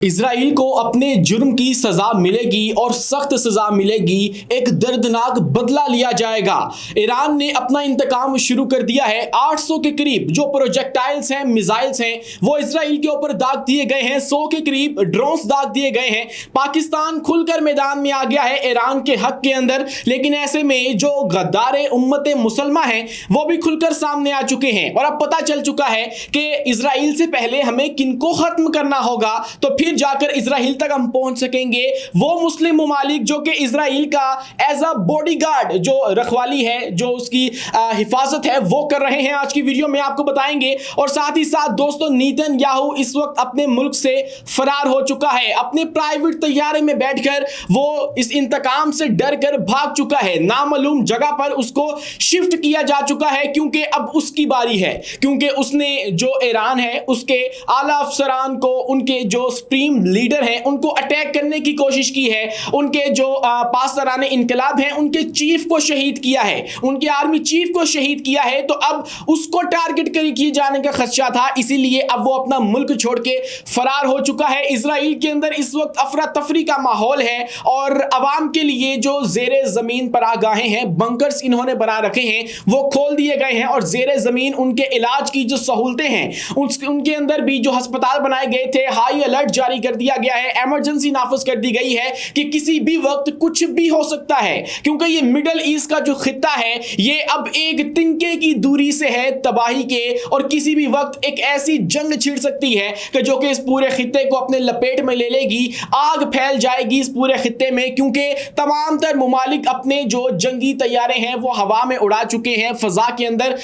Israel को अपने जुर्म की सजा मिलेगी और सख्त सजा मिलेगी। एक दर्दनाक बदला लिया जाएगा। ईरान ने अपना इंतकाम शुरू कर दिया है। 800 के करीब जो प्रोजेक्टाइल्स हैं, मिसाइल्स हैं, वो इजराइल के ऊपर दाग दिए गए हैं। 100 के करीब ड्रोन्स दाग दिए गए हैं। पाकिस्तान खुलकर मैदान में आ गया है ईरान के हक के अंदर, लेकिन ऐसे में जो गद्दारे उम्मत मुसलमा हैं वो भी खुलकर सामने आ चुके हैं और अब पता चल चुका है कि इजराइल से पहले हमें किनको खत्म करना होगा तो फिर जाकर इजराइल तक हम पहुंच सकेंगे। वो मुस्लिम मुमालिक जो कि इजराइल का एज अ बॉडीगार्ड जो रखवाली है, जो उसकी हिफाजत है, वो कर रहे हैं। आज की वीडियो में आपको बताएंगे। और साथ ही साथ दोस्तों, नेतन्याहू इस वक्त अपने मुल्क से फरार हो चुका है। अपने प्राइवेट तैयारे में बैठकर वो इस इंतकाम से डर कर भाग चुका है। नामालूम जगह पर उसको शिफ्ट किया जा चुका है क्योंकि अब उसकी बारी है। क्योंकि उसने जो ईरान है उसके आला अफसरान को, उनके जो सुप्रीम लीडर हैं, उनको अटैक करने की कोशिश की है। उनके जो पासदारान इनकलाब हैं उनके चीफ को शहीद किया है, उनके आर्मी चीफ को शहीद किया है। तो अब उसको टारगेट किए जाने का खदशा था, इसीलिए अब वो अपना मुल्क छोड़ के फरार हो चुका है। इजराइल के अंदर इस वक्त अफरा तफरी का माहौल है और अवाम के लिए जो जेरे जमीन पनाहगाहें हैं, बंकर्स इन्होंने बना रखे हैं, वो खोल दिए गए हैं। और जेरे जमीन उनके इलाज की जो सहूलतें हैं, उनके अंदर भी जो अस्पताल बनाए गए थे, हाई अलर्ट जारी कर दिया गया है। इमरजेंसी नाफिज कर दी गई है कि किसी भी वक्त कुछ भी हो सकता है, क्योंकि ये मिडल ईस्ट का जो खित्ता है ये अब एक तिनके की दूरी से है तबाही के, और किसी भी वक्त एक ऐसी जंग छिड़ सकती है कि जो कि इस पूरे खित्ते को अपने लपेट में ले लेगी। आग फैल जाएगी इस पूरे खित्ते में, क्योंकि तमाम तर मुमालिक अपने जो जंगी तैयारे हैं वो हवा में उड़ा चुके हैं। फजा के अंदर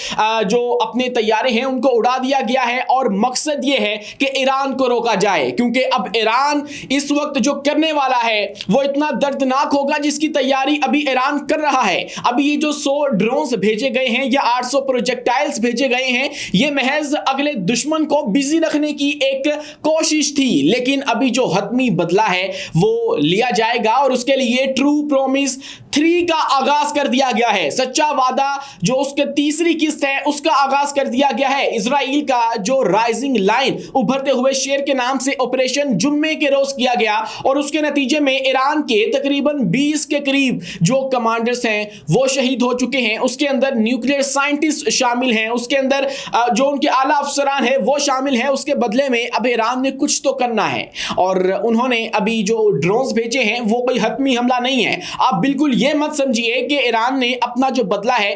जो अपने तैयारे हैं उनको उड़ा दिया गया है और मकसद ये है कि ईरान को रोका जाए, क्योंकि अब ईरान इस वक्त जो करने वाला है वो इतना दर्दनाक होगा जिसकी तैयारी अभी ईरान कर रहा है। अभी ये जो 100 ड्रोन्स भेजे गए हैं या 800 प्रोजेक्टाइल्स भेजे गए हैं, ये महज अगले दुश्मन को बिजी रखने की एक कोशिश थी, लेकिन अभी जो हतमी बदला है वो लिया जाएगा और उसके लिए ट्रू प्रॉमिस 3 का आगाज कर दिया गया है। सच्चा वादा जो उसके तीसरी किस्त है उसका आगाज कर दिया गया है। इजराइल का जो राइजिंग लाइन, उभरते हुए शेर के नाम से ऑपरेशन जुम्मे के रोज किया गया और उसके नतीजे में ईरान के तकरीबन 20 के करीब जो कमांडर्स हैं वो शहीद हो चुके हैं। उसके अंदर न्यूक्लियर साइंटिस्ट शामिल हैं, उसके अंदर जो उनके आला अफसरान हैं वो शामिल हैं। उसके बदले में अब ईरान ने कुछ तो करना है और उन्होंने अभी जो ड्रोन्स भेजे हैं वो कोई हतमी हमला नहीं है। आप बिल्कुल ये मत समझिए कि ईरान ने अपना जो बदला है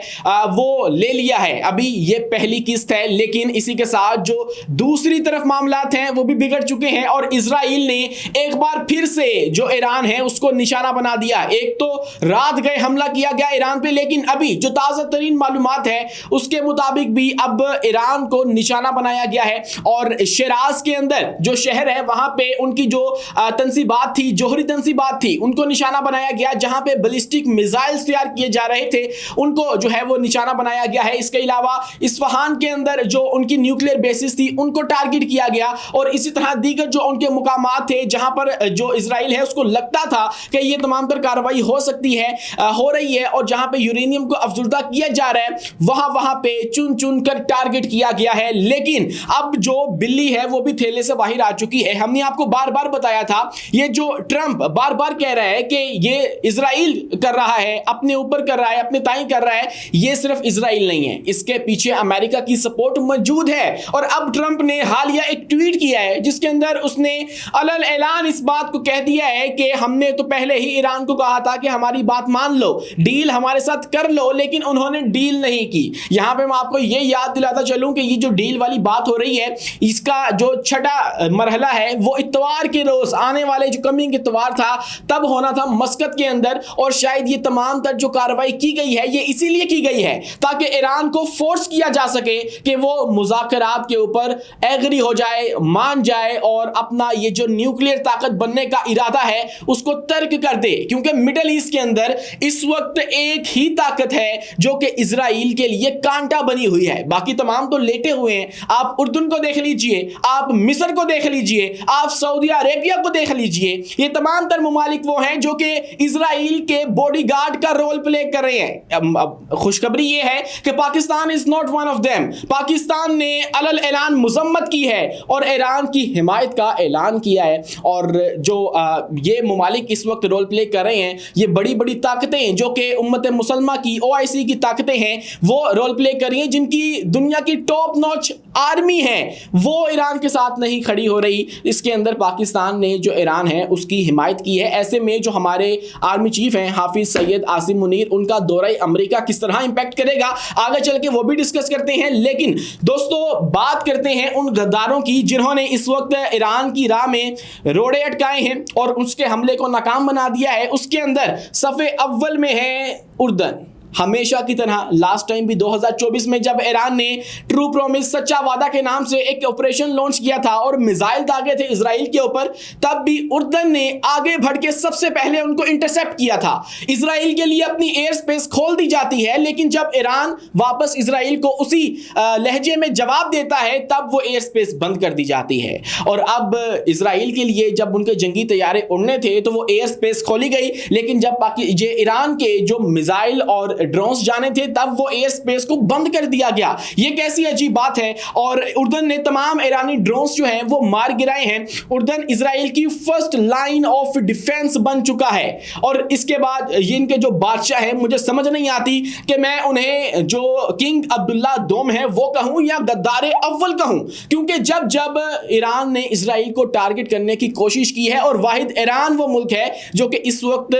वो ले लिया है। अभी ये पहली किस्त है, लेकिन इसी के साथ जो दूसरी तरफ मामलात हैं वो भी बिगड़ चुके हैं और इजराइल ने एक बार फिर से जो ईरान है उसको निशाना बना दिया। एक तो रात गए हमला किया गया ईरान पे, लेकिन अभी जो ताजा तरीन मालूमात है उसके मुताबिक भी अब ईरान को निशाना बनाया गया है। और शिराज के अंदर जो शहर है वहां पे उनकी जो तंसीबात थी, जोहरी तंसीबात थी, उनको निशाना बनाया गया। जहां पे बैलिस्टिक मिसाइल्स तैयार किए जा रहे थे उनको जो है वो निशाना बनाया गया है। इसके अलावा इस्फहान के अंदर जो उनकी न्यूक्लियर बेसिस थी उनको टारगेट किया गया और इसी तरह दीगर जो उनके मुकामात थे जहां पर जो इजराइल है उसको लगता था कि ये तमाम तर कार्रवाई हो सकती है, हो रही है, और जहां पे यूरेनियम को अफजुर्दा किया जा रहा है वहां पे चुन चुन कर टारगेट किया गया है। लेकिन अब जो बिल्ली है वो भी थैले से बाहर आ चुकी है। हमने आपको बार बार बताया था, ये जो ट्रंप बार बार कह रहा है कि ये इजराइल कर रहा है, अपने ऊपर कर रहा है, अपने ताई कर रहा है, ये सिर्फ इजराइल नहीं है, इसके पीछे अमेरिका की सपोर्ट मौजूद है। और अब ट्रंप ने हालिया एक ट्वीट किया है जिसके अंदर उसने अलल ऐलान इस बात को कह दिया है कि हमने तो पहले ही ईरान को कहा था कि हमारी बात मान लो, डील हमारे साथ कर लो, लेकिन उन्होंने डील नहीं की। यहां पे मैं आपको ये याद दिलाता चलूं कि ये जो डील वाली बात हो रही है इसका जो छठा मरहला है वो इतवार के रोज, आने वाले जो कमिंग इतवार था तब होना था मस्कत के अंदर। और शायद ये तमाम तर जो कार्रवाई की गई है ये इसीलिए की गई है ताकि ईरान को फोर्स किया जा सके कि वो मुज़ाकरात के ऊपर एग्री हो जाए, मान जाए और अपना ये जो न्यूक्लियर ताकत बनने का इरादा है उसको तर्क कर दे। क्योंकि मिडल ईस्ट के अंदर इस वक्त एक ही ताकत है जो कि इजराइल के लिए कांटा बनी हुई है, बाकी तमाम तो लेटे हुए हैं। आप उर्दून को देख लीजिए, आप मिस्र को देख लीजिए, आप सऊदी अरेबिया को देख लीजिए, ये तमाम तर मुमालिक वो हैं जो कि इजराइल के बॉडीगार्ड का रोल प्ले कर रहे हैं। अब खुशखबरी ये है कि Pakistan is not one of them. Pakistan ने अलल ऐलान मुजम्मत की है और ईरान की हिमायत का ऐलान किया है। और जो ये ममालिक इस वक्त रोल प्ले कर रहे हैं, ये बड़ी बड़ी ताकतें जो कि उम्मत मुसलमा की OIC की ताकतें हैं वो रोल प्ले कर रही हैं, जिनकी दुनिया की टॉप नॉच आर्मी है वो ईरान के साथ नहीं खड़ी हो रही। इसके अंदर पाकिस्तान ने जो ईरान है उसकी हिमायत की है। ऐसे में जो हमारे आर्मी चीफ हैं हाफिज सैयद आसिम मुनीर, उनका दौरा अमेरिका किस तरह इंपैक्ट करेगा आगे चल के वो भी डिस्कस करते हैं। लेकिन दोस्तों बात करते हैं उन गद्दारों की जिन्होंने इस वक्त ईरान की राह में रोड़े अटकाए हैं और उसके हमले को नाकाम बना दिया है। उसके अंदर सफ़े अव्वल में है उर्दन। हमेशा की तरह लास्ट टाइम भी 2024 में जब ईरान ने ट्रू प्रॉमिस सच्चा वादा के नाम से एक ऑपरेशन लॉन्च किया था और मिसाइल दागे थे इजराइल के ऊपर, तब भी उर्दन ने आगे बढ़ के सबसे पहले उनको इंटरसेप्ट किया था। इजराइल के लिए अपनी एयर स्पेस खोल दी जाती है, लेकिन जब ईरान वापस इजराइल को उसी लहजे में जवाब देता है तब वो एयर स्पेस बंद कर दी जाती है। और अब इजराइल के लिए जब उनके जंगी तैयारे उड़ने थे तो वो एयर स्पेस खोली गई, लेकिन जब ईरान के जो मिसाइल और ड्रोन्स जाने थे तब वो एयर स्पेस को बंद कर दिया गया। ये कैसी अजीब बात है। और उर्दन ने तमाम ईरानी ड्रोन्स जो हैं वो मार गिराए हैं। उर्दन इजराइल की फर्स्ट लाइन ऑफ डिफेंस बन चुका है। और इसके बाद ये इनके जो बादशाह हैं, मुझे समझ नहीं आती कि मैं उन्हें जो किंग अब्दुल्ला दोम है वो कहूं या गद्दारे अव्वल कहूं, क्योंकि जब जब ईरान ने इजराइल को टारगेट करने की कोशिश की है, और वाहिद ईरान वो मुल्क है जो कि इस वक्त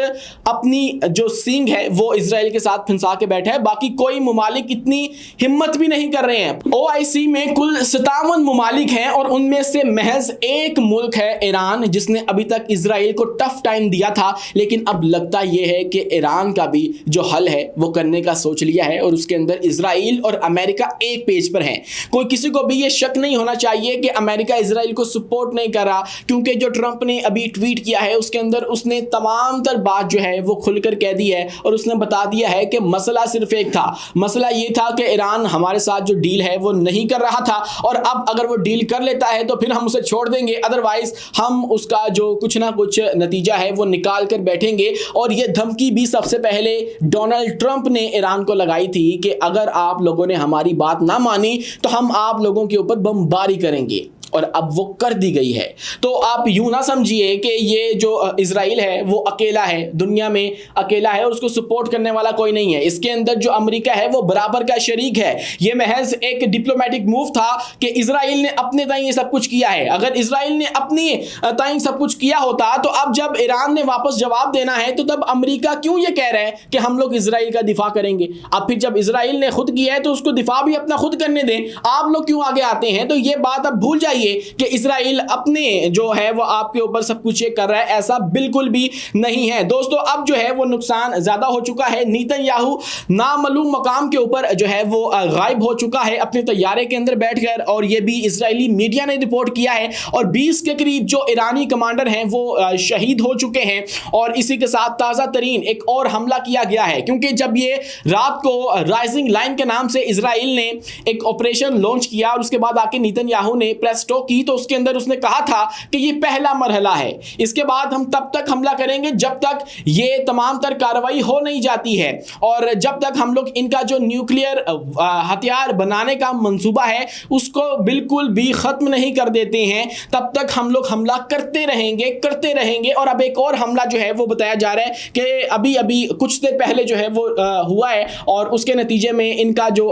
अपनी जो सींग है वो इजराइल के साथ फंसा के बैठा है, बाकी कोई ममालिक इतनी हिम्मत भी नहीं कर रहे हैं। OIC में कुल 57 ममालिक हैं और उनमें से महज एक मुल्क है ईरान, जिसने अभी तक इजराइल को टफ टाइम दिया था। लेकिन अब लगता यह है कि ईरान का भी जो हल है वो करने का सोच लिया है और उसके अंदर इजराइल और अमेरिका एक पेज पर हैं। कोई किसी को भी ये शक नहीं होना चाहिए कि अमेरिका इजराइल को सपोर्ट नहीं कर रहा, क्योंकि जो ट्रंप ने अभी ट्वीट किया है उसके अंदर उसने तमाम तर बात जो है वो खुलकर कह दी है और उसने बता दिया है कि मसला सिर्फ एक था। मसला ये था कि ईरान हमारे साथ जो डील है वो नहीं कर रहा था, और अब अगर वो डील कर लेता है तो फिर हम उसे छोड़ देंगे, अदरवाइज हम उसका जो कुछ ना कुछ नतीजा है वो निकाल कर बैठेंगे। और ये धमकी भी सबसे पहले डोनाल्ड ट्रंप ने ईरान को लगाई थी कि अगर आप लोगों ने हमारी बात ना मानी तो हम आप लोगों के ऊपर बमबारी करेंगे, और अब वो कर दी गई है। तो आप यूं ना समझिए कि ये जो इजराइल है वो अकेला है, दुनिया में अकेला है और उसको सपोर्ट करने वाला कोई नहीं है। इसके अंदर जो अमेरिका है वो बराबर का शरीक है। ये महज एक डिप्लोमेटिक मूव था कि इजराइल ने अपने ताईं ये सब कुछ किया है। अगर इजराइल ने अपनी ताईं सब कुछ किया होता तो अब जब ईरान ने वापस जवाब देना है तो तब अमेरिका क्यों ये कह रहे हैं कि हम लोग इजराइल का दिफा करेंगे। अब फिर जब इजराइल ने खुद किया है तो उसको दिफा भी अपना खुद करने दें, आप लोग क्यों आगे आते हैं। तो ये बात अब भूल जाइए कि इजराइल अपने जो है वो आपके ऊपर सब कुछ ये कर रहा है, ऐसा बिल्कुल भी नहीं है। दोस्तों अब जो है वो नुकसान ज्यादा हो चुका है। नेतन्याहू नामालूम मकाम के ऊपर जो है वो गायब हो चुका है अपने तैयारे के अंदर बैठकर, और ये भी इजरायली मीडिया ने रिपोर्ट किया है। और 20 के करीब जो ईरानी कमांडर हैं वो शहीद हो चुके हैं। और इसी के साथ ताज़ा तरीन एक और हमला किया गया है, क्योंकि जब ये रात को राइजिंग लाइन के नाम से इजराइल ने एक ऑपरेशन लॉन्च किया और उसके बाद आके नेतन्याहू ने प्रेस टॉक की, तो उसके अंदर उसने कहा था कि ये पहला मरहला है, इसके बाद हम तब तक हमला करेंगे जब तक ये तमाम तर कार्रवाई हो नहीं जाती है, और जब तक हम लोग इनका जो न्यूक्लियर हथियार बनाने का मंसूबा है उसको बिल्कुल भी खत्म नहीं कर देते हैं, तब तक हम लोग हमला करते रहेंगे। और अब एक और हमला जो है वो बताया जा रहा है कि अभी अभी कुछ देर पहले जो है वो हुआ है, और उसके नतीजे में इनका जो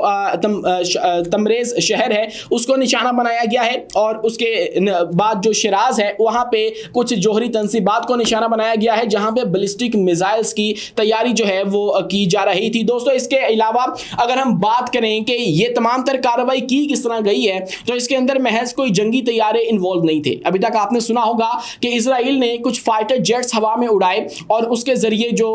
तमरेज शहर है उसको निशाना बनाया गया है, और उसके बाद जो शिराज है वहां पे कुछ जोहरी तंसीबात को निशाना बनाया गया है, जहां पे बैलिस्टिक मिसाइल्स की तैयारी जो है वो की जा रही थी। दोस्तों इसके अलावा अगर हम बात करें कि ये तमाम तर कार्रवाई की किस तरह गई है, तो इसके अंदर महज कोई जंगी तैयारे इन्वॉल्व नहीं थे। अभी तक आपने सुना होगा कि इजराइल ने कुछ फाइटर जेट्स हवा में उड़ाए और उसके जरिए जो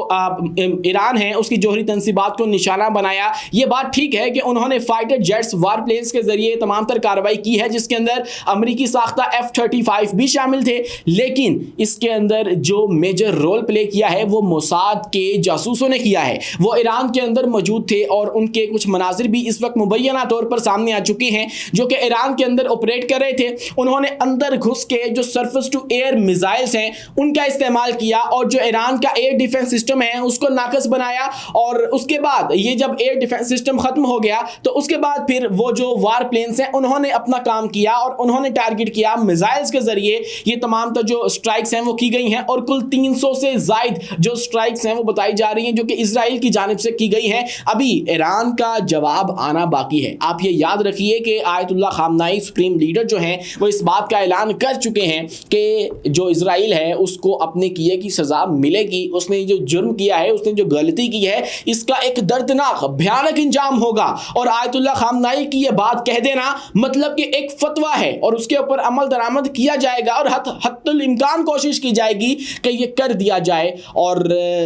ईरान है उसकी जोहरी तंसीबात को निशाना बनाया। ये बात ठीक है कि उन्होंने फाइटर जेट्स वार प्लेन्स के जरिए तमाम तर कार्रवाई की है, जिसके अंदर अमेरिकी साख्ता F-35 भी शामिल थे, लेकिन इसके अंदर जो मेजर रोल प्ले किया है वो मोसाद के जासूसों ने किया है। वो ईरान के अंदर मौजूद थे और उनके कुछ मनाजिर भी इस वक्त मुबैना तौर पर सामने आ चुके हैं, जो कि ईरान के अंदर ऑपरेट कर रहे थे। उन्होंने अंदर घुस के जो सरफेस टू एयर मिसाइल्स हैं उनका इस्तेमाल किया और जो ईरान का एयर डिफेंस सिस्टम है उसको नाकस बनाया। और उसके बाद ये जब एयर डिफेंस सिस्टम खत्म हो गया तो उसके बाद फिर वो जो वार प्लेन्स हैं उन्होंने अपना काम किया और उन्होंने टारगेट किया मिसाइल्स के जरिए। ये तमाम जो स्ट्राइक्स हैं वो की गई हैं और कुल 300 से जायद जो स्ट्राइक्स हैं वो बताई जा रही हैं जो कि इजराइल की जानिब से की गई हैं। अभी ईरान का जवाब आना बाकी है। आप ये याद रखिए कि आयतुल्लाह खामनाई सुप्रीम लीडर जो हैं वो इस बात का ऐलान कर चुके हैं कि जो इजराइल है उसको अपने किए की सजा मिलेगी। उसने जो जुर्म किया है, उसने जो गलती की है, इसका एक दर्दनाक भयानक इंजाम होगा। और आयतुल्लाह खामनाई की ये बात कह देना मतलब कि एक फतवा है और उसके ऊपर अमल दरामद किया जाएगा और हत्तुल इम्कान कोशिश की जाएगी कि ये कर दिया जाए। और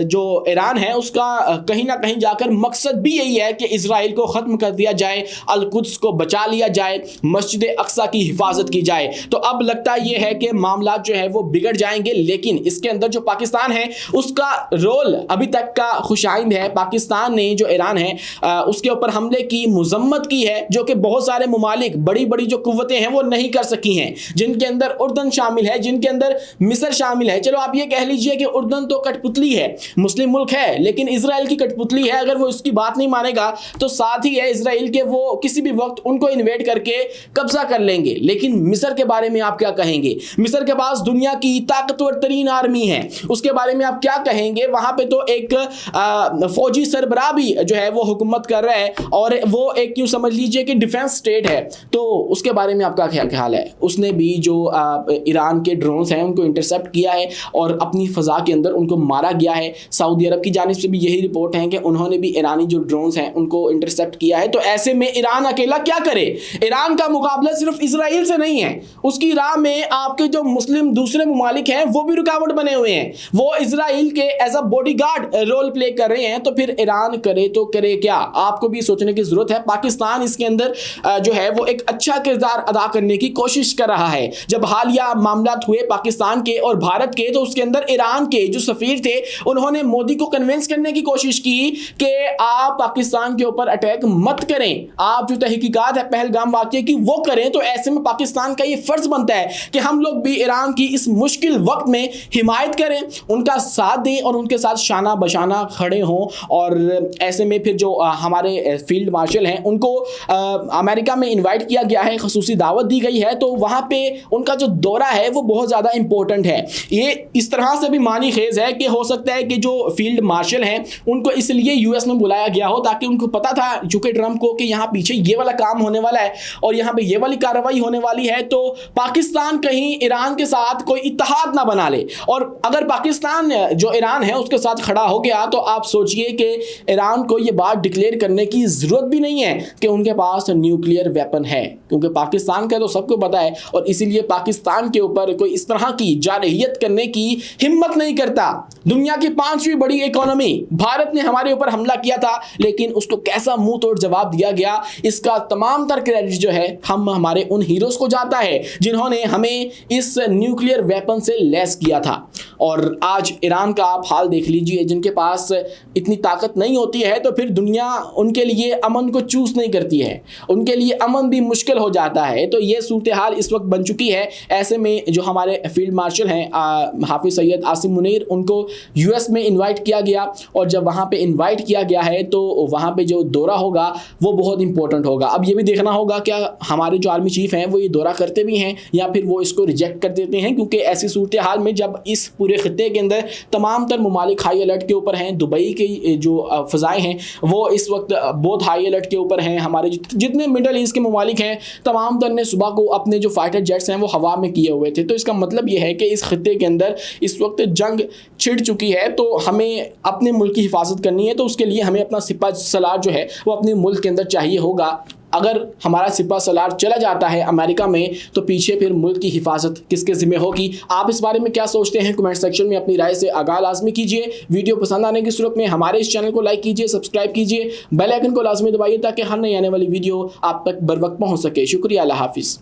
जो ईरान है उसका कहीं ना कहीं जाकर मकसद भी यही है कि इजराइल को ख़त्म कर दिया जाए, अल कुद्स को बचा लिया जाए, मस्जिद अक्सा की हिफाजत की जाए। तो अब लगता यह है कि मामला जो है वो बिगड़ जाएंगे, लेकिन इसके अंदर जो पाकिस्तान है उसका रोल अभी तक का खुशाइंद है। पाकिस्तान ने जो ईरान है उसके ऊपर हमले की मजम्मत की है, जो कि बहुत सारे मुमालिक, बड़ी बड़ी जो कुव्वतें हैं वो नहीं कर सकी हैं, जिनके अंदर उर्दन शामिल है, जिनके अंदर मिस्र शामिल है। चलो आप ये कह लीजिए कि उर्दन तो कठपुतली है, मुस्लिम मुल्क है, लेकिन इजराइल की कठपुतली है। अगर वो इसकी बात नहीं मानेगा तो साथ ही है इजराइल के, वो किसी भी वक्त उनको इन्वेड करके कब्जा कर लेंगे। लेकिन मिस्र के बारे में आप क्या कहेंगे? मिस्र के पास दुनिया की ताकतवर तरीन आर्मी है, उसके बारे में आप क्या कहेंगे? वहां पे तो एक फौजी सरबराह भी जो है वो हुकूमत कर रहा है और वो एक यूं समझ लीजिए कि डिफेंस स्टेट है। तो उसके बारे में आपका क्या ख्याल है? उसने भी जो ईरान के ड्रोन्स हैं उनको इंटरसेप्ट किया है और अपनी फ़ज़ा के अंदर उनको मारा गया है। सऊदी अरब की जानिब से भी यही रिपोर्ट है कि उन्होंने भी ईरानी जो ड्रोन्स हैं उनको इंटरसेप्ट किया है। तो ऐसे में ईरान अकेला क्या करे? ईरान का मुकाबला सिर्फ इजराइल से नहीं है, उसकी राह में आपके जो मुस्लिम दूसरे मुमालिक हैं वो भी रुकावट बने हुए हैं। वो इजराइल के as a bodyguard role play कर रहे हैं। तो फिर ईरान करे तो करे क्या? आपको भी सोचने की जरूरत है। पाकिस्तान इसके अंदर जो है वो एक अच्छा किरदार अदा करने की कोशिश कर रहा है। जब हालिया मामला हुए पाकिस्तान के और भारत के, तो उसके अंदर ईरान के जो सफीर थे उन्होंने मोदी को कन्विंस करने की कोशिश की कि आप पाकिस्तान के ऊपर अटैक मत करें, आप जो तहकीकात है पहलगाम वाक़े की वो करें। तो ऐसे में पाकिस्तान का ये फर्ज बनता है कि हम लोग भी ईरान की इस मुश्किल वक्त में हिमायत करें, उनका साथ दें और उनके साथ शाना बशाना खड़े हों। और ऐसे में फिर जो हमारे फील्ड मार्शल हैं उनको अमेरिका में इन्वाइट किया गया है, खसूसी दावत दी गई है। तो वहाँ पे उनका जो दौरा है वो बहुत ज़्यादा इंपॉर्टेंट है। ये इस तरह से भी मानी खेज है कि हो सकता है कि जो फील्ड मार्शल हैं उनको इसलिए यूएस में बुलाया गया हो ताकि उनको पता था चूंकि ट्रंप को कि यहाँ पीछे ये वाला काम होने वाला है और यहाँ पे ये वाली कार्रवाई होने वाली है, तो पाकिस्तान कहीं ईरान के साथ कोई इत्तेहाद ना बना ले। और अगर पाकिस्तान जो ईरान है उसके साथ खड़ा हो गया तो आप सोचिए कि ईरान को ये बात डिक्लेयर करने की ज़रूरत भी नहीं है कि उनके पास न्यूक्लियर वेपन है, क्योंकि पाकिस्तान का तो सबको पता है। और इसीलिए पाकिस्तान के ऊपर कोई इस तरह की जारहियत करने की हिम्मत नहीं करता। दुनिया की 5वीं बड़ी इकोनॉमी, भारत ने हमारे ऊपर हमला किया था, लेकिन उसको कैसा मुंह तोड़ जवाब दिया गया, इसका तमाम तर क्रेडिट जो है हम हमारे उन हीरोज को जाता है जिन्होंने हमें इस न्यूक्लियर वेपन से लैस किया था। और आज ईरान का आप हाल देख लीजिए, जिनके पास इतनी ताकत नहीं होती है तो फिर दुनिया उनके लिए अमन को चूज नहीं करती है, उनके लिए अमन भी मुश्किल हो जाता है। तो ये सूरत हाल इस वक्त बन चुकी है। ऐसे में जो हमारे फील्ड मार्शल हैं हाफिज सैयद आसिम मुनीर, उनको यूएस में इनवाइट किया गया और जब वहाँ पे इनवाइट किया गया है तो वहाँ पे जो दौरा होगा वो बहुत इंपॉर्टेंट होगा। अब ये भी देखना होगा क्या हमारे जो आर्मी चीफ हैं वो ये दौरा करते भी हैं या फिर वो इसको रिजेक्ट कर देते हैं, क्योंकि ऐसी सूरत हाल में जब इस पूरे खित्ते के अंदर तमाम तर मुमालिक हाई अलर्ट के ऊपर हैं, दुबई की जो फ़ज़ाएँ हैं वो इस वक्त बहुत हाई अलर्ट के ऊपर हैं। हमारे जितने मिडल ईस्ट के मुमालिक हैं तमाम तर ने सुबह को अपने जो फाइटर जेट्स हैं वो हवा में किए हुए थे। तो इसका मतलब ये है कि इस खित्ते के अंदर इस वक्त जंग छिड़ चुकी है। तो हमें अपने मुल्क की हिफाजत करनी है, तो उसके लिए हमें अपना सिपा सलार जो है वो अपने मुल्क के अंदर चाहिए होगा। अगर हमारा सिपा सलार चला जाता है अमेरिका में तो पीछे फिर मुल्क की हिफाजत किसके ज़िम्मे होगी? आप इस बारे में क्या सोचते हैं? कमेंट सेक्शन में अपनी राय से आगाह लाजमी कीजिए। वीडियो पसंद आने की सूरत में हमारे इस चैनल को लाइक कीजिए, सब्सक्राइब कीजिए, बेल आइकन को लाजमी दबाइए ताकि हर नई आने वाली वीडियो आप तक बर वक्त पहुँच सके। शुक्रिया, अल्लाह हाफिज़।